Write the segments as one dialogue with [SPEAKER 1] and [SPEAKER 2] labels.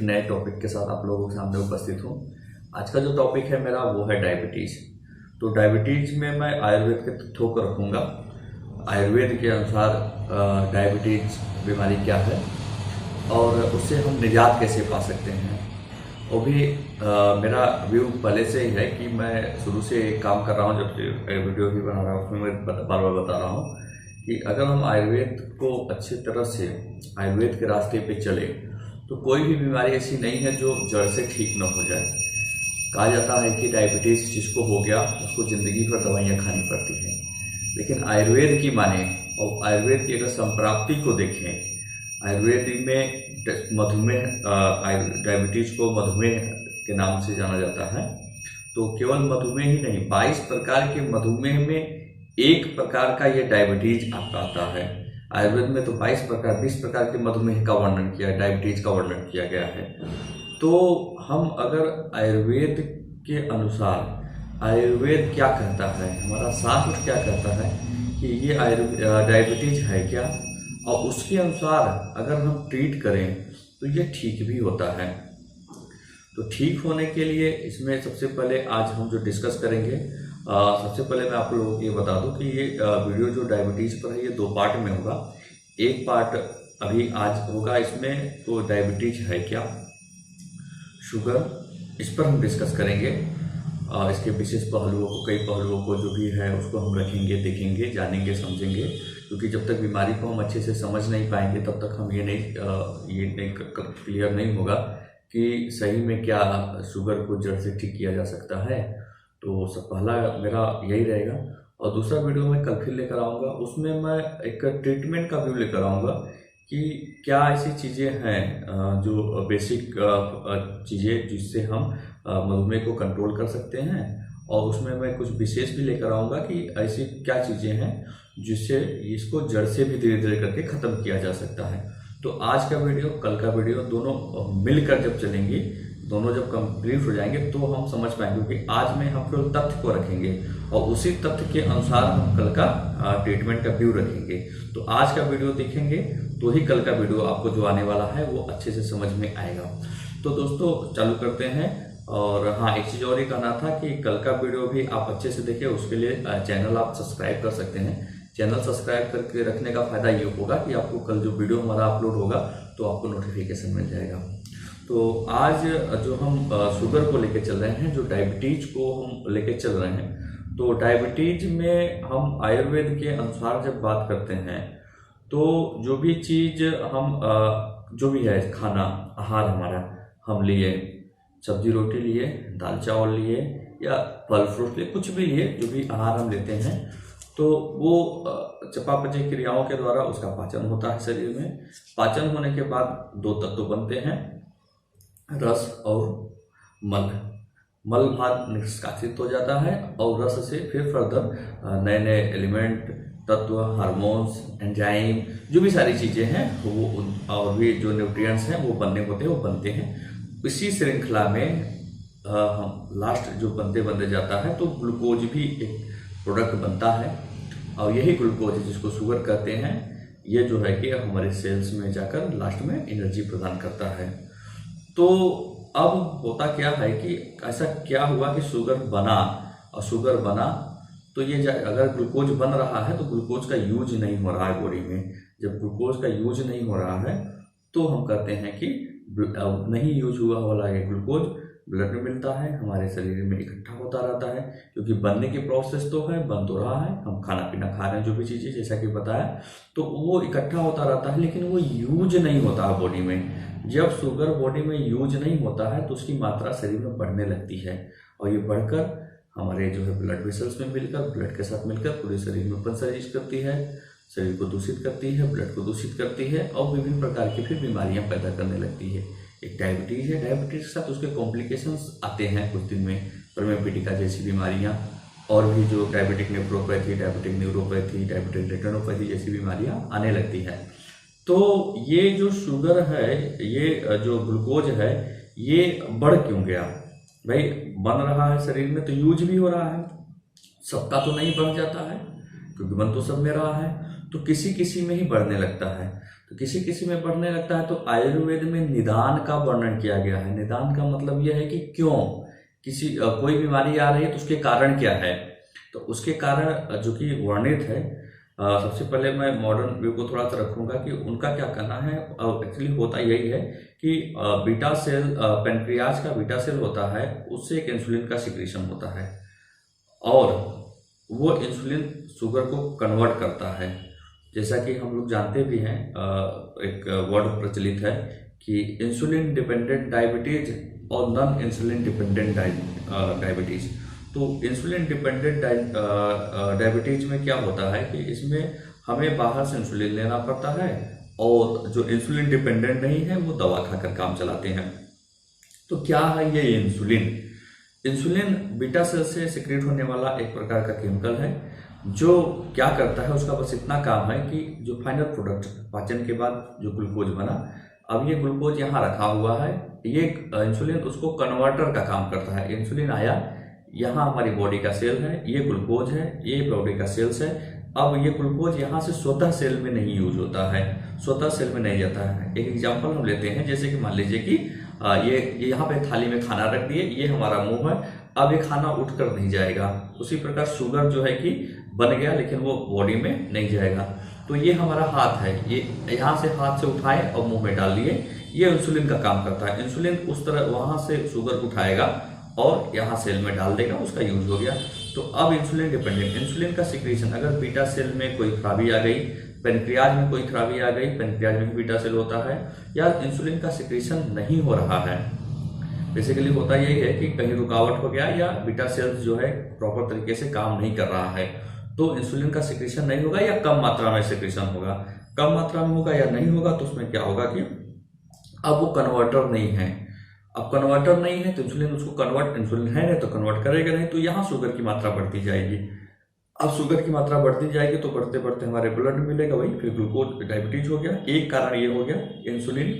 [SPEAKER 1] नए टॉपिक के साथ आप लोगों के सामने उपस्थित हूँ। आज का जो टॉपिक है मेरा वो है डायबिटीज़। तो डायबिटीज़ में मैं आयुर्वेद के तथ्यों को रखूँगा। आयुर्वेद के अनुसार डायबिटीज़ बीमारी क्या है और उससे हम निजात कैसे पा सकते हैं। वो भी मेरा व्यू पहले से ही है कि मैं शुरू से काम कर रहा हूँ, जब वीडियो भी बना रहा हूँ उसमें मैं बार बार बता रहा हूँ कि अगर हम आयुर्वेद को अच्छी तरह से आयुर्वेद के रास्ते पे चले तो कोई भी बीमारी ऐसी नहीं है जो जड़ से ठीक न हो जाए। कहा जाता है कि डायबिटीज़ जिसको हो गया उसको ज़िंदगी भर दवाइयाँ खानी पड़ती हैं, लेकिन आयुर्वेद की माने और आयुर्वेद की अगर संप्राप्ति को देखें, आयुर्वेद में मधुमेह डायबिटीज़ को मधुमेह के नाम से जाना जाता है। तो केवल मधुमेह ही नहीं, 22 प्रकार के मधुमेह में एक प्रकार का ये डायबिटीज आपका आता है। आयुर्वेद में तो 20 प्रकार के मधुमेह का वर्णन किया, डायबिटीज का वर्णन किया गया है। तो हम अगर आयुर्वेद के अनुसार आयुर्वेद क्या कहता है, हमारा शास्त्र क्या कहता है कि ये डायबिटीज है क्या, और उसके अनुसार अगर हम ट्रीट करें तो ये ठीक भी होता है। तो ठीक होने के लिए इसमें सबसे पहले आज हम जो डिस्कस करेंगे, सबसे पहले मैं आप लोगों को ये बता दूं कि ये वीडियो जो डायबिटीज़ पर है ये 2 पार्ट में होगा। एक पार्ट अभी आज होगा इसमें, तो डायबिटीज है क्या, शुगर, इस पर हम डिस्कस करेंगे। इसके विशेष पहलुओं को, कई पहलुओं को जो भी है उसको हम रखेंगे, देखेंगे, जानेंगे, समझेंगे, क्योंकि जब तक बीमारी को हम अच्छे से समझ नहीं पाएंगे तब तक हम ये नहीं क्लियर नहीं होगा कि सही में क्या शुगर को जड़ से ठीक किया जा सकता है। तो सब पहला मेरा यही रहेगा। और दूसरा वीडियो मैं कल फिर लेकर आऊँगा, उसमें मैं एक ट्रीटमेंट का व्यू लेकर आऊँगा कि क्या ऐसी चीज़ें हैं जो बेसिक चीज़ें जिससे हम मधुमेह को कंट्रोल कर सकते हैं, और उसमें मैं कुछ विशेष भी लेकर आऊँगा कि ऐसी क्या चीज़ें हैं जिससे इसको जड़ से भी धीरे धीरे करके ख़त्म किया जा सकता है। तो आज का वीडियो, कल का वीडियो, दोनों मिलकर जब चलेंगी, दोनों जब कंप्लीट हो जाएंगे तो हम समझ पाएंगे, क्योंकि आज में हम केवल तथ्य को रखेंगे और उसी तथ्य के अनुसार हम कल का ट्रीटमेंट का व्यू रखेंगे। तो आज का वीडियो देखेंगे तो ही कल का वीडियो आपको जो आने वाला है वो अच्छे से समझ में आएगा। तो दोस्तों चालू करते हैं। और हाँ, एक चीज़ और ही कहना था कि कल का वीडियो भी आप अच्छे से देखें, उसके लिए चैनल आप सब्सक्राइब कर सकते हैं। चैनल सब्सक्राइब करके रखने का फ़ायदा ये होगा कि आपको कल जो वीडियो हमारा अपलोड होगा तो आपको नोटिफिकेशन मिल जाएगा। तो आज जो हम शुगर को लेके चल रहे हैं, जो डायबिटीज को हम लेके चल रहे हैं, तो डायबिटीज में हम आयुर्वेद के अनुसार जब बात करते हैं तो जो भी चीज़ हम जो भी है खाना आहार हमारा हम लिए, सब्जी रोटी लिए, दाल चावल लिए या फल फ्रूट लिए, कुछ भी लिए, जो भी आहार हम लेते हैं तो वो चयापचय क्रियाओं के द्वारा उसका पाचन होता है शरीर में। पाचन होने के बाद 2 तत्व बनते हैं, रस और मल। मल भाग निष्कासित हो जाता है और रस से फिर फर्दर नए नए एलिमेंट, तत्व, हार्मोन्स, एंजाइम, जो भी सारी चीज़ें हैं वो, और भी जो न्यूट्रिएंट्स हैं वो बनने होते हैं, वो बनते हैं। इसी श्रृंखला में हम लास्ट जो बनते जाता है तो ग्लूकोज भी एक प्रोडक्ट बनता है, और यही ग्लूकोज जिसको शुगर कहते हैं, ये जो है कि हमारे सेल्स में जाकर लास्ट में एनर्जी प्रदान करता है। तो अब होता क्या है कि ऐसा क्या हुआ कि शुगर बना, और शुगर बना तो ये अगर ग्लूकोज बन रहा है तो ग्लूकोज का यूज नहीं हो रहा है बॉडी में। जब ग्लूकोज का यूज नहीं हो रहा है तो हम कहते हैं कि नहीं यूज हुआ वाला ये ग्लूकोज ब्लड में मिलता है, हमारे शरीर में इकट्ठा होता रहता है, क्योंकि बनने की प्रोसेस तो है, बन तो रहा है, हम खाना पीना खा रहे हैं, जो भी चीज़ें जैसा कि बताया, तो वो इकट्ठा होता रहता है, लेकिन वो यूज नहीं होता है बॉडी में। जब शुगर बॉडी में यूज नहीं होता है तो उसकी मात्रा शरीर में बढ़ने लगती है, और ये बढ़कर हमारे जो है ब्लड वेसल्स में मिलकर, ब्लड के साथ मिलकर पूरे शरीर में उपसर्जित करती है, शरीर को दूषित करती है, ब्लड को दूषित करती है, और विभिन्न प्रकार की फिर बीमारियां पैदा करने लगती है। एक डायबिटीज़ है, डायबिटीज़ के साथ उसके कॉम्प्लिकेशंस आते हैं कुछ दिन में, परमेपिटिका जैसी बीमारियां, और भी जो diabetic nephropathy, diabetic neuropathy, diabetic retinopathy जैसी बीमारियां आने लगती हैं। तो ये जो शुगर है, ये जो ग्लूकोज है, ये बढ़ क्यों गया भाई? बन रहा है शरीर में तो यूज भी हो रहा है, सबका तो नहीं बढ़ जाता है, क्योंकि बन तो सब में रहा है, तो किसी किसी में ही बढ़ने लगता है। तो किसी किसी में बढ़ने लगता है। तो आयुर्वेद में निदान का वर्णन किया गया है। निदान का मतलब यह है कि क्यों किसी कोई बीमारी आ रही है तो उसके कारण क्या है। तो उसके कारण जो कि वर्णित है, सबसे पहले मैं मॉडर्न व्यू को थोड़ा सा रखूंगा कि उनका क्या कहना है। एक्चुअली होता यही है कि बीटा सेल, पेनक्रियाज का बीटा सेल होता है, उससे एक इंसुलिन का सिक्रीशन होता है और वो इंसुलिन शुगर को कन्वर्ट करता है। जैसा कि हम लोग जानते भी हैं, एक वर्ड प्रचलित है कि इंसुलिन डिपेंडेंट डायबिटीज और नॉन इंसुलिन डिपेंडेंट डायबिटीज। तो इंसुलिन डिपेंडेंट डायबिटीज में क्या होता है कि इसमें हमें बाहर से इंसुलिन लेना पड़ता है और जो इंसुलिन डिपेंडेंट नहीं है वो दवा खाकर काम चलाते हैं। तो क्या है ये इंसुलिन? इंसुलिन बीटा सेल से सिक्रेट होने वाला एक प्रकार का केमिकल है जो क्या करता है, उसका बस इतना काम है कि जो फाइनल प्रोडक्ट पाचन के बाद जो ग्लूकोज बना, अब ये ग्लूकोज यहाँ रखा हुआ है, ये इंसुलिन उसको कन्वर्टर का काम करता है। इंसुलिन आया, यहाँ हमारी बॉडी का सेल है, ये ग्लूकोज है, ये बॉडी का सेल्स है। अब ये ग्लूकोज यहाँ से स्वतः सेल में नहीं यूज होता है, स्वतः सेल में नहीं जाता है। एक एग्जांपल हम लेते हैं, जैसे कि मान लीजिए कि ये यहाँ पे थाली में खाना रख दिए, ये हमारा मुंह है, अब ये खाना उठकर नहीं जाएगा। उसी प्रकार शुगर जो है कि बन गया लेकिन वो बॉडी में नहीं जाएगा। तो ये हमारा हाथ है, ये यहाँ से हाथ से उठाए और मुंह में डाल लिए, ये इंसुलिन का काम करता है। इंसुलिन उस तरह वहां से शुगर उठाएगा और यहाँ सेल में डाल देगा, उसका यूज हो गया। तो अब इंसुलिन डिपेंडेंट, इंसुलिन का सिक्रीशन अगर बीटा सेल में कोई खराबी आ गई, पेनक्रियाज में कोई खराबी आ गई, पेनक्रियाज में भी बीटा सेल होता है, या इंसुलिन का सिक्रीशन नहीं हो रहा है, बेसिकली होता यही है कि कहीं रुकावट हो गया या बीटा सेल्स जो है प्रॉपर तरीके से काम नहीं कर रहा है, तो इंसुलिन का सिक्रीशन नहीं होगा या कम मात्रा में सिक्रीशन होगा। कम मात्रा में होगा या नहीं होगा तो उसमें क्या होगा कि अब वो कन्वर्टर नहीं है। अब कन्वर्टर नहीं है तो इंसुलिन उसको कन्वर्ट, इंसुलिन है नहीं तो कन्वर्ट करेगा नहीं, तो यहाँ शुगर की मात्रा बढ़ती जाएगी। अब शुगर की मात्रा बढ़ती जाएगी तो बढ़ते बढ़ते हमारे ब्लड मिलेगा, वही फिर ग्लूकोज डायबिटीज हो गया। एक कारण ये हो गया इंसुलिन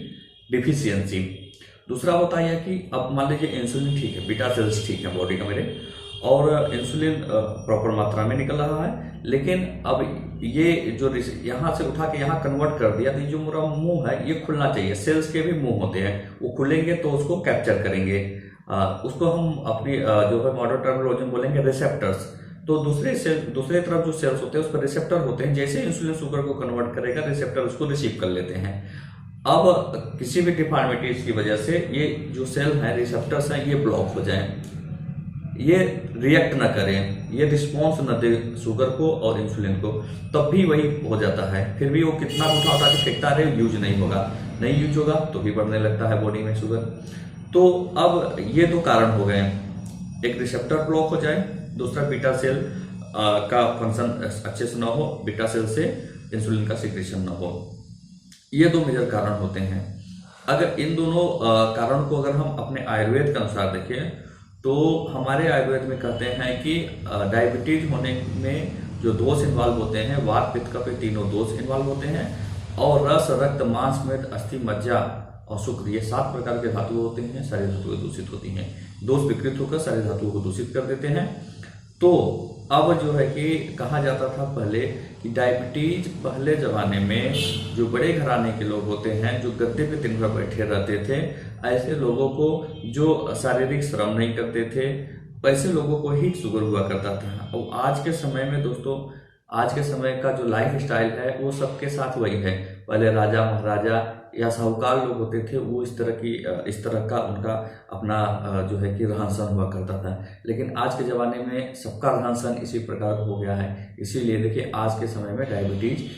[SPEAKER 1] डिफिशियंसी। दूसरा होता है कि अब मान लीजिए इंसुलिन ठीक है, बीटा सेल्स ठीक है बॉडी का मेरे, और इंसुलिन प्रॉपर मात्रा में निकल रहा है, लेकिन अब ये जो यहाँ से उठा के यहाँ कन्वर्ट कर दिया, तो ये जो मेरा मुंह है ये खुलना चाहिए। सेल्स के भी मुंह होते हैं, वो खुलेंगे तो उसको कैप्चर करेंगे, उसको हम अपनी जो है मॉडर्न टर्मिनोलॉजी में बोलेंगे रिसेप्टर्स। तो दूसरे तरफ जो सेल्स होते हैं उस पर रिसेप्टर होते हैं, जैसे इंसुलिन शुगर को कन्वर्ट करेगा रिसेप्टर उसको रिसीव कर लेते हैं। अब किसी भी डिफॉर्मिटीज की वजह से ये जो सेल है, रिसेप्टर्स हैं, ये ब्लॉक हो जाए, ये रिएक्ट ना करें, ये रिस्पॉन्स न दे शुगर को और इंसुलिन को, तब भी वही हो जाता है। फिर भी वो कितना उठा उठा के फेंकता रहे, यूज नहीं होगा, नहीं यूज होगा तो भी बढ़ने लगता है बॉडी में शुगर। तो अब ये दो कारण हो गए, एक रिसेप्टर ब्लॉक हो जाए, दूसरा बीटा सेल का फंक्शन अच्छे से ना हो, बीटा सेल से इंसुलिन का सिक्रेशन ना हो। ये दो मेजर कारण होते हैं। अगर इन दोनों कारण को अगर हम अपने आयुर्वेद के अनुसार देखें तो हमारे आयुर्वेद में कहते हैं कि डायबिटीज होने में जो दोष इन्वॉल्व होते हैं, वात पित्त कफ, तीनों दोष इन्वॉल्व होते हैं, और रस रक्त मांस मेद अस्थि मज्जा और शुक्र, ये 7 प्रकार के धातु होते हैं, सारी धातुएं दूषित होती हैं। दोष विकृत होकर सारी धातुओं को दूषित कर देते हैं। तो अब जो है कि कहा जाता था पहले कि डायबिटीज पहले जमाने में जो बड़े घराने के लोग होते हैं, जो गद्दे पे दिन भर बैठे रहते थे, ऐसे लोगों को जो शारीरिक श्रम नहीं करते थे, ऐसे लोगों को ही शुगर हुआ करता था। और आज के समय में दोस्तों, आज के समय का जो लाइफ स्टाइल है वो सबके साथ वही है। पहले राजा महाराजा या साहूकार लोग होते थे, वो इस तरह का उनका अपना जो है कि रहन सहन हुआ करता था। लेकिन आज के ज़माने में सबका रहन सहन इसी प्रकार हो गया है। इसीलिए देखिए आज के समय में डायबिटीज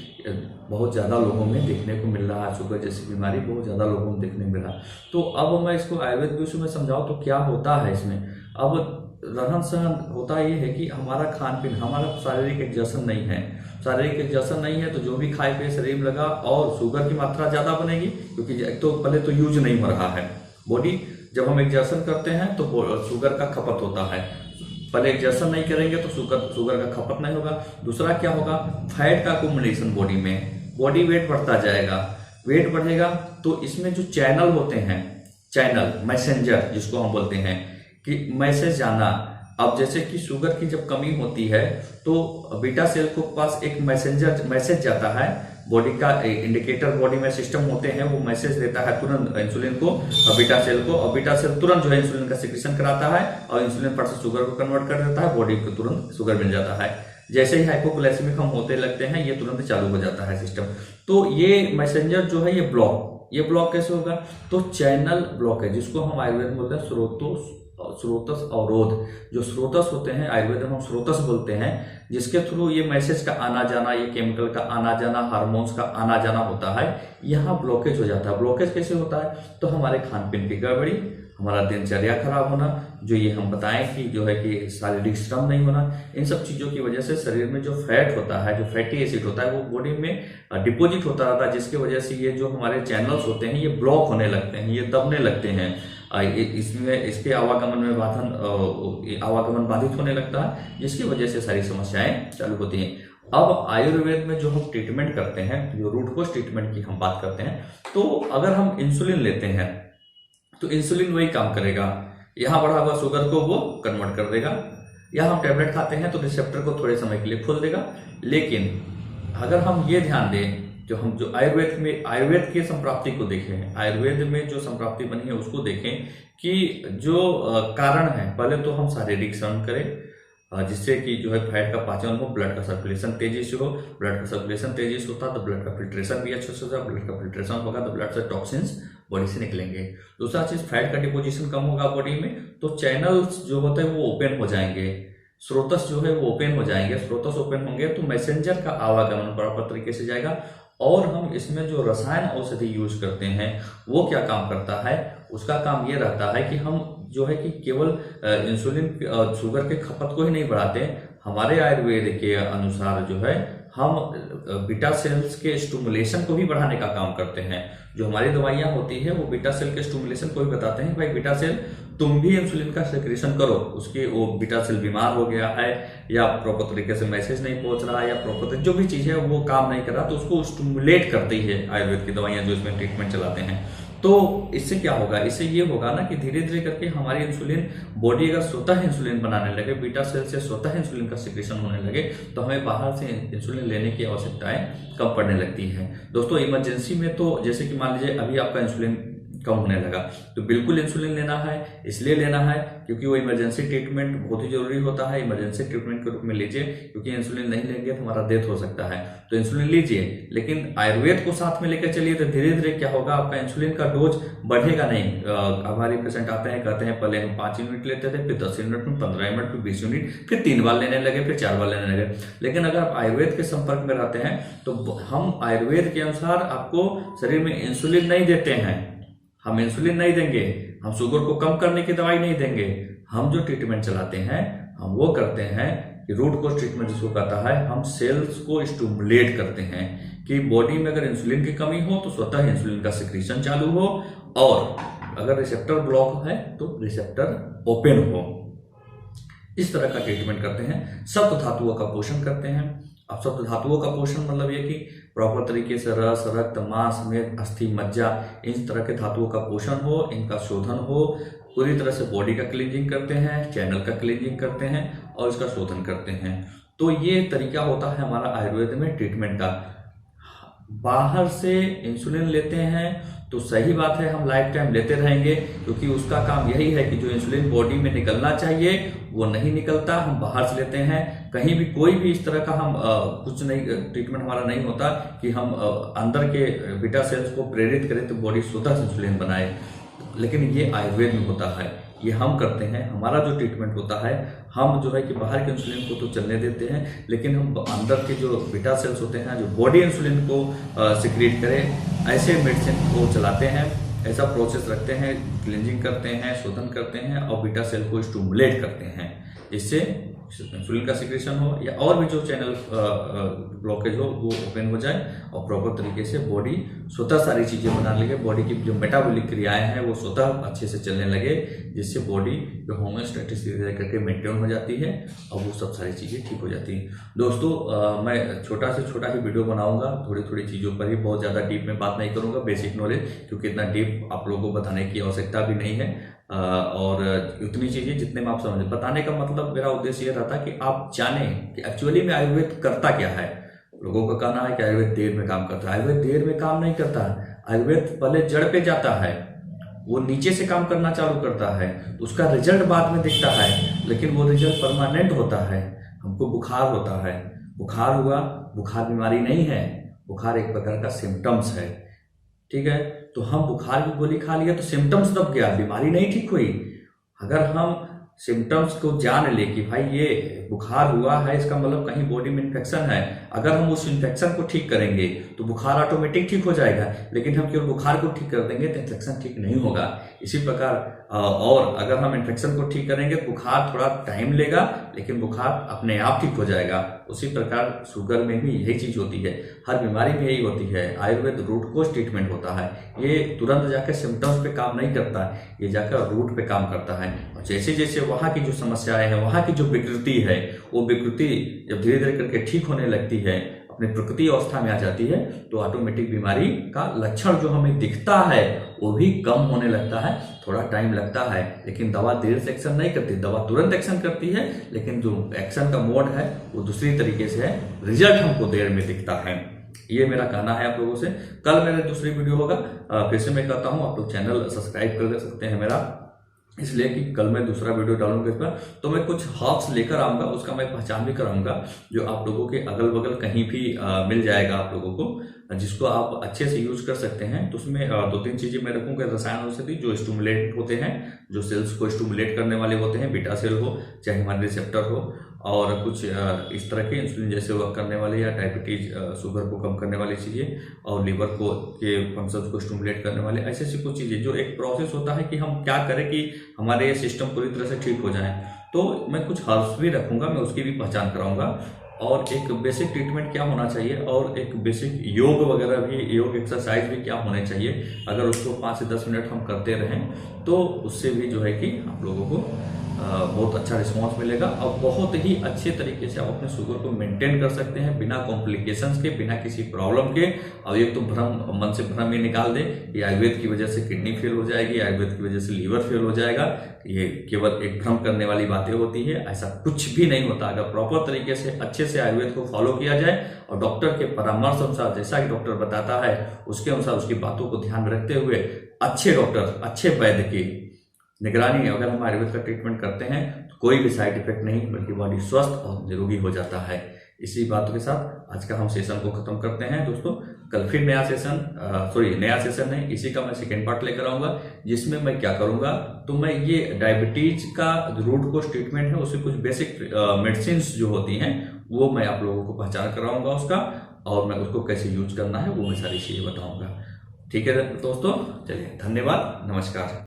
[SPEAKER 1] बहुत ज़्यादा लोगों में देखने को मिल रहा है, शुगर जैसी बीमारी बहुत ज़्यादा लोगों में देखने मिल रहा है। तो अब मैं इसको आयुर्वेद विषय में समझाऊँ तो क्या होता है इसमें। अब रहन सहन होता ये है कि हमारा खान पीन, हमारा शारीरिक एक्सर्शन नहीं है, शारीरिक एक्सर्शन नहीं है तो जो भी खाए पिए शरीर में लगा और शुगर की मात्रा ज़्यादा बनेगी, क्योंकि तो पहले तो यूज नहीं हो रहा है बॉडी। जब हम एक्सर्शन करते हैं तो शुगर का खपत होता है, पहले एक्सर्शन नहीं करेंगे तो शुगर का खपत नहीं होगा। दूसरा क्या होगा, फैट का अकोमोडेशन बॉडी में, बॉडी वेट बढ़ता जाएगा, वेट बढ़ेगा तो इसमें जो चैनल होते हैं, चैनल मैसेंजर जिसको हम बोलते हैं कि मैसेज जाना। अब जैसे कि शुगर की जब कमी होती है तो बीटा सेल को पास एक मैसेज जाता है बॉडी का इंडिकेटर बॉडी में सिस्टम होते हैं, वो मैसेज देता है तुरंत इंसुलिन को बीटा सेल को, और बीटा सेल तुरंत जो है इंसुलिन का सिक्रेशन कराता है और इंसुलिन पर से शुगर को कन्वर्ट कर देता है, बॉडी को तुरंत शुगर मिल जाता है। जैसे ही हाइपोग्लाइसेमिक हम होते लगते हैं ये तुरंत चालू हो जाता है सिस्टम। तो ये मैसेंजर जो है ये ब्लॉक कैसे होगा? तो चैनल ब्लॉक है, जिसको हम आयुर्वेद में बोलते हैं स्रोतस अवरोध। जो स्रोतस होते हैं आयुर्वेद में हम स्रोतस बोलते हैं, जिसके थ्रू ये मैसेज का आना जाना, ये केमिकल का आना जाना, हार्मोन्स का आना जाना होता है, यहाँ ब्लॉकेज हो जाता है। ब्लॉकेज कैसे होता है? तो हमारे खान पीन की गड़बड़ी, हमारा दिनचर्या खराब होना, जो ये हम बताएं कि जो है कि शारीरिक श्रम नहीं होना, इन सब चीज़ों की वजह से शरीर में जो फैट होता है, जो फैटी एसिड होता है, वो बॉडी में डिपॉजिट होता रहता है, जिसकी वजह से ये जो हमारे चैनल्स होते हैं ये ब्लॉक होने लगते हैं, ये दबने लगते हैं। इसमें इसके आवागमन बाधित होने लगता है, जिसकी वजह से सारी समस्याएं चालू होती हैं। अब आयुर्वेद में जो हम ट्रीटमेंट करते हैं, जो रूट कॉज ट्रीटमेंट की हम बात करते हैं, तो अगर हम इंसुलिन लेते हैं तो इंसुलिन वही काम करेगा, यहाँ बढ़ा हुआ शुगर को वो कन्वर्ट कर देगा। यहाँ हम टैबलेट खाते हैं तो रिसेप्टर को थोड़े समय के लिए खोल देगा। लेकिन अगर हम ये ध्यान दें, जो आयुर्वेद की संप्राप्ति को देखें, आयुर्वेद में जो संप्राप्ति बनी है उसको देखें कि जो कारण है, पहले तो हम शारीरिक श्रम करें जिससे कि जो है फैट का पाचन हो, ब्लड का सर्कुलेशन तेजी से हो। ब्लड का सर्कुलेशन तेजी से होता है तो ब्लड का फिल्ट्रेशन भी अच्छे से होगा। ब्लड का फिल्ट्रेशन होगा तो ब्लड से टॉक्सिन्स बॉडी से निकलेंगे। दूसरा चीज, फैट का डिपोजिशन कम होगा बॉडी में, तो चैनल्स जो होते हैं वो ओपन हो जाएंगे, स्रोतस जो है वो ओपन हो जाएंगे। स्रोतस ओपन होंगे तो मैसेंजर का आवागमन प्रॉपर तरीके से जाएगा। और हम इसमें जो रसायन औषधि यूज करते हैं वो क्या काम करता है? उसका काम ये रहता है कि हम जो है कि केवल इंसुलिन शुगर के खपत को ही नहीं बढ़ाते, हमारे आयुर्वेद के अनुसार जो है हम बीटा सेल्स के स्टिमुलेशन को भी बढ़ाने का काम करते हैं। जो हमारी दवाइयां होती है वो बीटा सेल के स्टिमुलेशन को भी बताते हैं, भाई बीटा सेल तुम भी इंसुलिन का सेक्रेशन करो, उसके वो बीटा सेल बीमार हो गया है या प्रॉपर तरीके से मैसेज नहीं पहुंच रहा है या प्रॉपर जो भी चीज है वो काम नहीं कर रहा, तो उसको स्टिमुलेट करती है आयुर्वेद की दवाइयां जो इसमें ट्रीटमेंट चलाते हैं। तो इससे क्या होगा? इससे ये होगा ना कि धीरे धीरे करके हमारी इंसुलिन बॉडी अगर स्वतः इंसुलिन बनाने लगे, बीटा सेल से स्वतः इंसुलिन का सिक्रेशन होने लगे, तो हमें बाहर से इंसुलिन लेने की आवश्यकताएं कम पड़ने लगती है। दोस्तों इमरजेंसी में तो जैसे कि मान लीजिए अभी आपका इंसुलिन कम होने लगा तो बिल्कुल इंसुलिन लेना है, इसलिए लेना है क्योंकि वो इमरजेंसी ट्रीटमेंट बहुत ही जरूरी होता है। इमरजेंसी ट्रीटमेंट के रूप में लीजिए, क्योंकि इंसुलिन नहीं लेंगे तो हमारा डेथ हो सकता है, तो इंसुलिन लीजिए। लेकिन आयुर्वेद को साथ में लेकर चलिए तो धीरे धीरे क्या होगा, आपका इंसुलिन का डोज बढ़ेगा नहीं। हमारे पेशेंट आते हैं, कहते हैं पहले हम 5 यूनिट लेते थे, फिर 10 यूनिट, फिर 15 यूनिट, फिर 20 यूनिट, फिर 3 बार लेने लगे, फिर 4 बार लेने लगे। लेकिन अगर आप आयुर्वेद के संपर्क में रहते हैं तो हम आयुर्वेद के अनुसार आपको शरीर में इंसुलिन नहीं देते हैं, हम इंसुलिन नहीं देंगे, हम शुगर को कम करने की दवाई नहीं देंगे। हम जो ट्रीटमेंट चलाते हैं हम वो करते हैं कि रूट कॉज ट्रीटमेंट जिसको कहता है, हम सेल्स को स्टिमुलेट करते हैं कि बॉडी में अगर इंसुलिन की कमी हो तो स्वतः इंसुलिन का सिक्रीशन चालू हो, और अगर रिसेप्टर ब्लॉक है तो रिसेप्टर ओपन हो। इस तरह का ट्रीटमेंट करते हैं। सप्त धातुओं का पोषण करते हैं। अब सप्त धातुओं का पोषण मतलब ये कि प्रॉपर तरीके से रस, रक्त, मांस, मेद, अस्थि, मज्जा, इन तरह के धातुओं का पोषण हो, इनका शोधन हो, पूरी तरह से बॉडी का क्लींजिंग करते हैं, चैनल का क्लींजिंग करते हैं और इसका शोधन करते हैं। तो ये तरीका होता है हमारा आयुर्वेद में ट्रीटमेंट का। बाहर से इंसुलिन लेते हैं तो सही बात है, हम लाइफ टाइम लेते रहेंगे, क्योंकि उसका काम यही है कि जो इंसुलिन बॉडी में निकलना चाहिए वो नहीं निकलता, हम बाहर से लेते हैं। कहीं भी कोई भी इस तरह का हम कुछ नहीं, ट्रीटमेंट हमारा नहीं होता कि हम अंदर के बीटा सेल्स को प्रेरित करें तो बॉडी स्वतः इंसुलिन बनाए। लेकिन ये आयुर्वेद में होता है, ये हम करते हैं। हमारा जो ट्रीटमेंट होता है, हम जो है कि बाहर के इंसुलिन को तो चलने देते हैं, लेकिन हम अंदर के जो बीटा सेल्स होते हैं, जो बॉडी इंसुलिन को सिक्रीट करें, ऐसे मेडिसिन को चलाते हैं, ऐसा प्रोसेस रखते हैं, क्लींजिंग करते हैं, शोधन करते हैं और बीटा सेल को स्टिमुलेट करते हैं, इससे इंसुलिन का सिक्रेशन हो या और भी जो चैनल ब्लॉकेज हो वो ओपन हो जाए और प्रॉपर तरीके से बॉडी स्वतः सारी चीजें बना लगे। बॉडी की जो मेटाबॉलिक क्रियाएं हैं वो स्वतः अच्छे से चलने लगे, जिससे बॉडी जो होम्योस्टेटिस करके मेंटेन हो जाती है और वो सब सारी चीजें ठीक हो जाती हैं। दोस्तों मैं छोटा से छोटा ही वीडियो बनाऊंगा, थोड़ी थोड़ी चीजों पर ही, बहुत ज्यादा डीप में बात नहीं करूंगा, बेसिक नॉलेज, क्योंकि इतना डीप आप लोगों को बताने की आवश्यकता भी नहीं है। और उतनी चीजें जितने में आप समझ, बताने का मतलब मेरा उद्देश्य ये रहता है कि आप जानें कि एक्चुअली में आयुर्वेद करता क्या है। लोगों का कहना है कि आयुर्वेद देर में काम करता है। आयुर्वेद देर में काम नहीं करता है, आयुर्वेद पहले जड़ पे जाता है, वो नीचे से काम करना चालू करता है, उसका रिजल्ट बाद में दिखता है, लेकिन वो रिजल्ट परमानेंट होता है। हमको बुखार होता है, बुखार हुआ, बुखार बीमारी नहीं है, बुखार एक प्रकार का सिम्टम्स है, ठीक है। तो हम बुखार की गोली खा लिया तो सिम्टम्स दब गया, बीमारी नहीं ठीक हुई। अगर हम सिम्टम्स को जान ले कि भाई ये बुखार हुआ है, इसका मतलब कहीं बॉडी में इन्फेक्शन है, अगर हम उस इन्फेक्शन को ठीक करेंगे तो बुखार ऑटोमेटिक ठीक हो जाएगा। लेकिन हम केवल बुखार को ठीक कर देंगे तो इन्फेक्शन ठीक नहीं होगा। इसी प्रकार और अगर हम इन्फेक्शन को ठीक करेंगे तो बुखार थोड़ा टाइम लेगा, लेकिन बुखार अपने आप ठीक हो जाएगा। उसी प्रकार शुगर में भी यही चीज होती है, हर बीमारी में यही होती है। आयुर्वेद रूट कोज ट्रीटमेंट होता है, ये तुरंत जाकर सिम्टम्स पे काम नहीं करता, ये जाकर रूट पे काम करता है। और जैसे जैसे वहाँ की जो समस्याएं हैं, वहाँ की जो विकृति है, वो विकृति जब धीरे धीरे करके ठीक होने लगती है, अपनी प्रकृति अवस्था में आ जाती है, तो ऑटोमेटिक बीमारी का लक्षण जो हमें दिखता है वो भी कम होने लगता है। थोड़ा टाइम लगता है, लेकिन दवा देर से एक्शन नहीं करती, दवा तुरंत एक्शन करती है, लेकिन जो एक्शन का मोड है वो दूसरी तरीके से है, रिजल्ट हमको देर में दिखता है। ये मेरा कहना है आप लोगों से। कल मेरा दूसरी वीडियो होगा, फिर से मैं कहता हूँ आप लोग चैनल सब्सक्राइब कर सकते हैं मेरा, इसलिए कि कल मैं दूसरा वीडियो डालूंगा इस पर, तो मैं कुछ हर्ब्स लेकर आऊंगा, उसका मैं पहचान भी कराऊंगा, जो आप लोगों के अगल बगल कहीं भी मिल जाएगा आप लोगों को, जिसको आप अच्छे से यूज कर सकते हैं। तो उसमें 2-3 चीजें मैं रखूंगा, रसायन औषधि जो स्टिमुलेट होते हैं, जो सेल्स को स्टिमुलेट करने वाले होते हैं, बीटा सेल हो चाहे हमारे रिसेप्टर हो, और कुछ इस तरह के इंसुलिन जैसे वर्क करने वाले या डायबिटीज शुगर को कम करने वाली चीज़ें, और लीवर को के फंक्शंस को स्टिमुलेट करने वाले ऐसी ऐसी कुछ चीज़ें, जो एक प्रोसेस होता है कि हम क्या करें कि हमारे ये सिस्टम पूरी तरह से ठीक हो जाए। तो मैं कुछ हर्ब्स भी रखूंगा, मैं उसकी भी पहचान कराऊंगा, और एक बेसिक ट्रीटमेंट क्या होना चाहिए, और एक बेसिक योग वगैरह भी, योग एक्सरसाइज भी क्या होने चाहिए। अगर उसको 5 से 10 मिनट हम करते रहें तो उससे भी जो है कि आप लोगों को बहुत अच्छा रिस्पांस मिलेगा, और बहुत ही अच्छे तरीके से आप अपने शुगर को मेंटेन कर सकते हैं बिना कॉम्प्लिकेशंस के, बिना किसी प्रॉब्लम के। और एक तो भ्रम, मन से भ्रम ये निकाल दे कि आयुर्वेद की वजह से किडनी फेल हो जाएगी, आयुर्वेद की वजह से लीवर फेल हो जाएगा, ये केवल एक भ्रम करने वाली बातें होती है। ऐसा कुछ भी नहीं होता। अगर प्रॉपर तरीके से अच्छे से आयुर्वेद को फॉलो किया जाए और डॉक्टर के परामर्श अनुसार, जैसा कि डॉक्टर बताता है उसके अनुसार, उसकी बातों को ध्यान में रखते हुए, अच्छे डॉक्टर, अच्छे वैद्य की निगरानी में अगर हम आयुर्वेद का ट्रीटमेंट करते हैं तो कोई भी साइड इफेक्ट नहीं, बल्कि बॉडी स्वस्थ और निरोगी हो जाता है। इसी बातों के साथ आज का हम सेशन को खत्म करते हैं दोस्तों। कल फिर नया सेशन है, इसी का मैं सेकेंड पार्ट लेकर आऊंगा, जिसमें मैं क्या करूंगा, तो मैं ये डायबिटीज का रूट कोज ट्रीटमेंट है, उससे कुछ बेसिक मेडिसिन जो होती हैं वो मैं आप लोगों को पहचान कराऊंगा उसका, और मैं उसको कैसे यूज करना है वो मैं सारी चीजें बताऊंगा। ठीक है दोस्तों, चलिए धन्यवाद, नमस्कार।